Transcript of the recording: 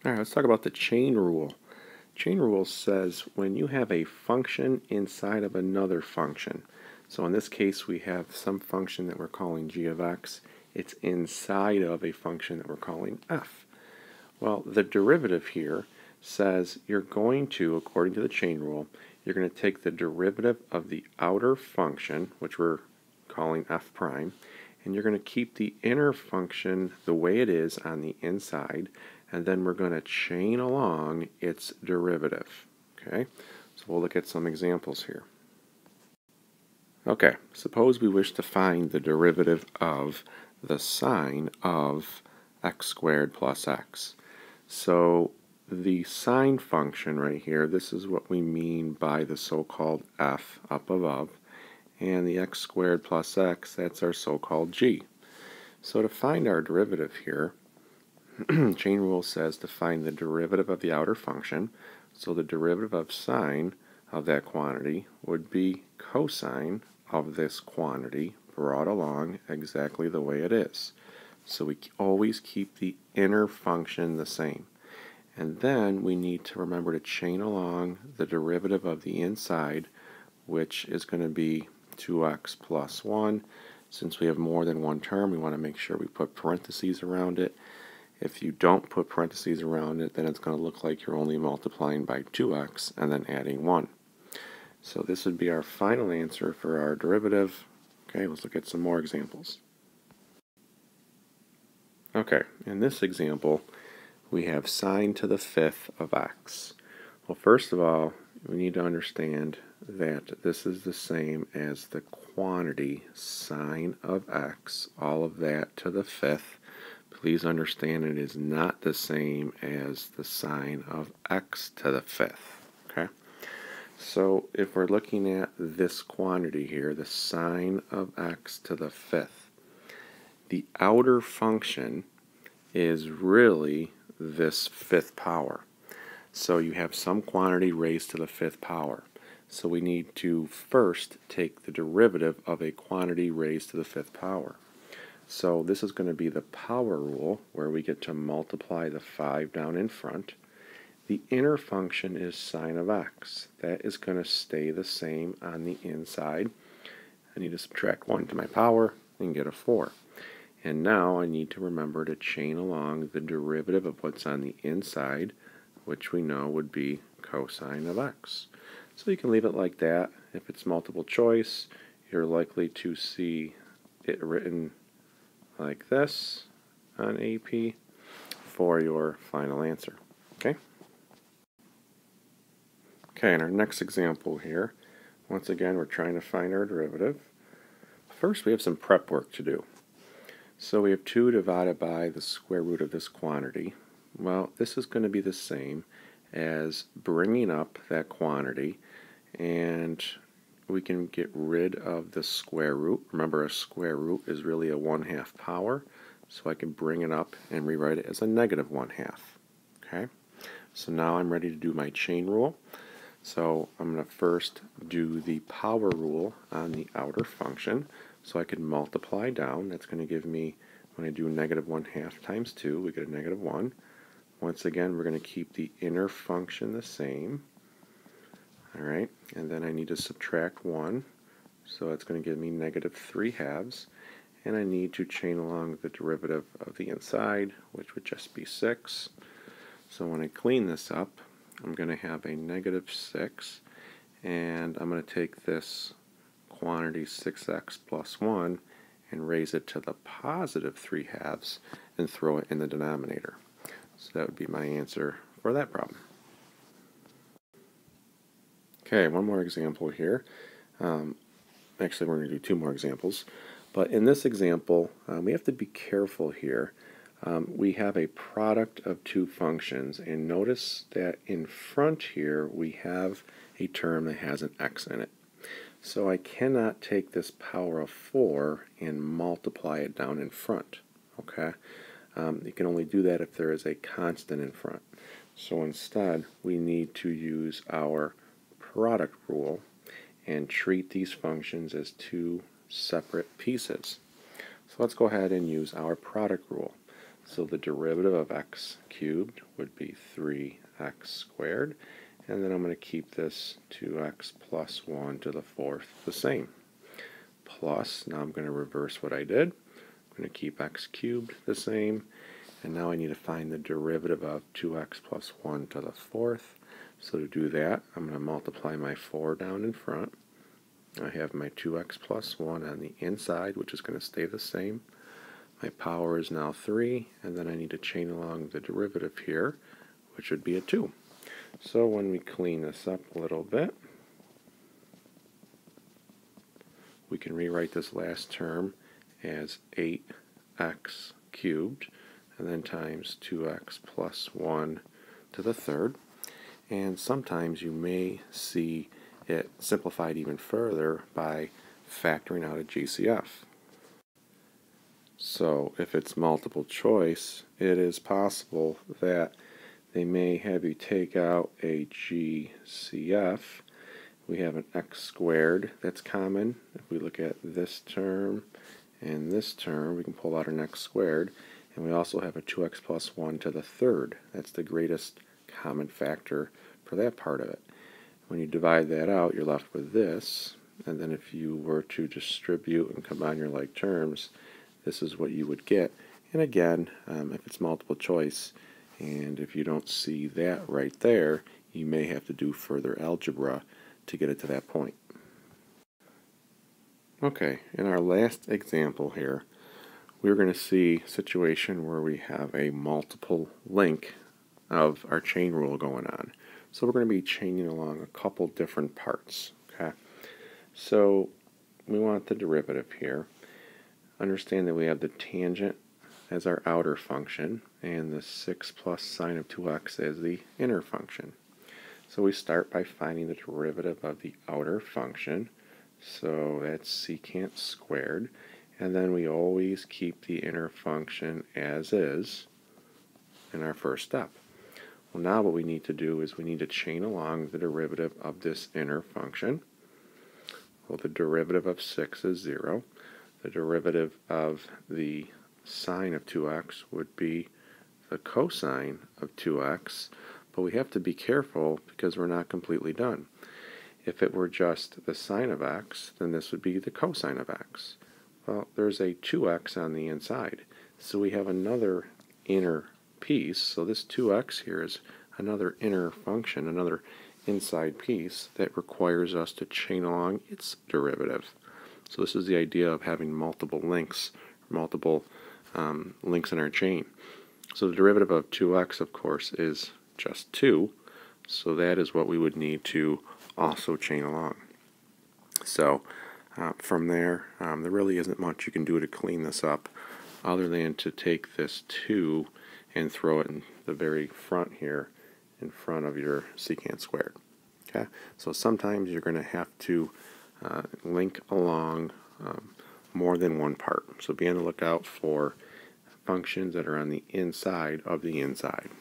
All right, let's talk about the chain rule. Chain rule says when you have a function inside of another function. So in this case, we have some function that we're calling g of x. It's inside of a function that we're calling f. Well, the derivative here says you're going to, according to the chain rule, you're going to take the derivative of the outer function, which we're calling f prime, and you're going to keep the inner function the way it is on the inside, and then we're going to chain along its derivative. Okay, so we'll look at some examples here. Okay, suppose we wish to find the derivative of the sine of x squared plus x. So the sine function right here, this is what we mean by the so-called f up above, and the x squared plus x, that's our so-called g. So to find our derivative here, chain rule says to find the derivative of the outer function. So the derivative of sine of that quantity would be cosine of this quantity brought along exactly the way it is. So we always keep the inner function the same. And then we need to remember to chain along the derivative of the inside, which is going to be 2x plus 1. Since we have more than one term, we want to make sure we put parentheses around it. If you don't put parentheses around it, then it's going to look like you're only multiplying by 2x and then adding 1. So this would be our final answer for our derivative. Okay, let's look at some more examples. Okay, in this example, we have sine to the fifth of x. Well, first of all, we need to understand that this is the same as the quantity sine of x, all of that to the fifth. Please understand it is not the same as the sine of x to the fifth. Okay? So if we're looking at this quantity here, the sine of x to the fifth, the outer function is really this fifth power. So you have some quantity raised to the fifth power. So we need to first take the derivative of a quantity raised to the fifth power. So this is going to be the power rule, where we get to multiply the 5 down in front. The inner function is sine of x. That is going to stay the same on the inside. I need to subtract 1 to my power and get a 4. And now I need to remember to chain along the derivative of what's on the inside, which we know would be cosine of x. So you can leave it like that. If it's multiple choice, you're likely to see it written like this on AP for your final answer. Okay? Okay, in our next example here, once again we're trying to find our derivative. First we have some prep work to do. So we have 2 divided by the square root of this quantity. Well, this is going to be the same as bringing up that quantity, and we can get rid of the square root. Remember, a square root is really a 1/2 power, so I can bring it up and rewrite it as a negative 1/2. Okay, so now I'm ready to do my chain rule. So I'm going to first do the power rule on the outer function. So I can multiply down. That's going to give me, when I do negative 1/2 times 2, we get a negative 1. Once again, we're going to keep the inner function the same. Alright, and then I need to subtract 1. So it's going to give me negative 3/2. And I need to chain along the derivative of the inside, which would just be 6. So when I clean this up, I'm going to have a negative 6. And I'm going to take this quantity 6x plus 1 and raise it to the positive 3/2 and throw it in the denominator. So that would be my answer for that problem. Okay, one more example here. Actually, we're going to do 2 more examples. But in this example, we have to be careful here. We have a product of 2 functions, and notice that in front here we have a term that has an x in it. So I cannot take this power of 4 and multiply it down in front. Okay, you can only do that if there is a constant in front. So instead, we need to use our product rule and treat these functions as 2 separate pieces. So let's go ahead and use our product rule. So the derivative of x cubed would be 3x squared. And then I'm going to keep this 2x plus 1 to the fourth the same. Plus, now I'm going to reverse what I did. I'm going to keep x cubed the same. And now I need to find the derivative of 2x plus 1 to the fourth. So to do that, I'm going to multiply my 4 down in front. I have my 2x plus 1 on the inside, which is going to stay the same. My power is now 3, and then I need to chain along the derivative here, which would be a 2. So when we clean this up a little bit, we can rewrite this last term as 8x cubed, and then times 2x plus 1 to the third. And sometimes you may see it simplified even further by factoring out a GCF. So if it's multiple choice, it is possible that they may have you take out a GCF. We have an x squared that's common. If we look at this term and this term, we can pull out an x squared. And we also have a 2x plus 1 to the third. That's the greatest common factor for that part of it. When you divide that out, you're left with this. And then if you were to distribute and combine your like terms, this is what you would get. And again, if it's multiple choice, and if you don't see that right there, you may have to do further algebra to get it to that point. Okay, in our last example here, we're going to see a situation where we have a multiple link of our chain rule going on. So we're going to be chaining along a couple different parts. Okay, so we want the derivative here. Understand that we have the tangent as our outer function and the 6 plus sine of 2x as the inner function. So we start by finding the derivative of the outer function. So that's secant squared. And then we always keep the inner function as is in our first step. Well, now what we need to do is we need to chain along the derivative of this inner function. Well, the derivative of 6 is 0. The derivative of the sine of 2x would be the cosine of 2x, but we have to be careful because we're not completely done. If it were just the sine of x, then this would be the cosine of x. Well, there's a 2x on the inside, so we have another inner piece. So this 2x here is another inner function, another inside piece that requires us to chain along its derivative. So this is the idea of having multiple links, multiple links in our chain. So the derivative of 2x, of course, is just 2. So that is what we would need to also chain along. So from there, there really isn't much you can do to clean this up other than to take this 2 and throw it in the very front here in front of your secant squared. Okay, so sometimes you're going to have to link along more than one part. So be on the lookout for functions that are on the inside of the inside.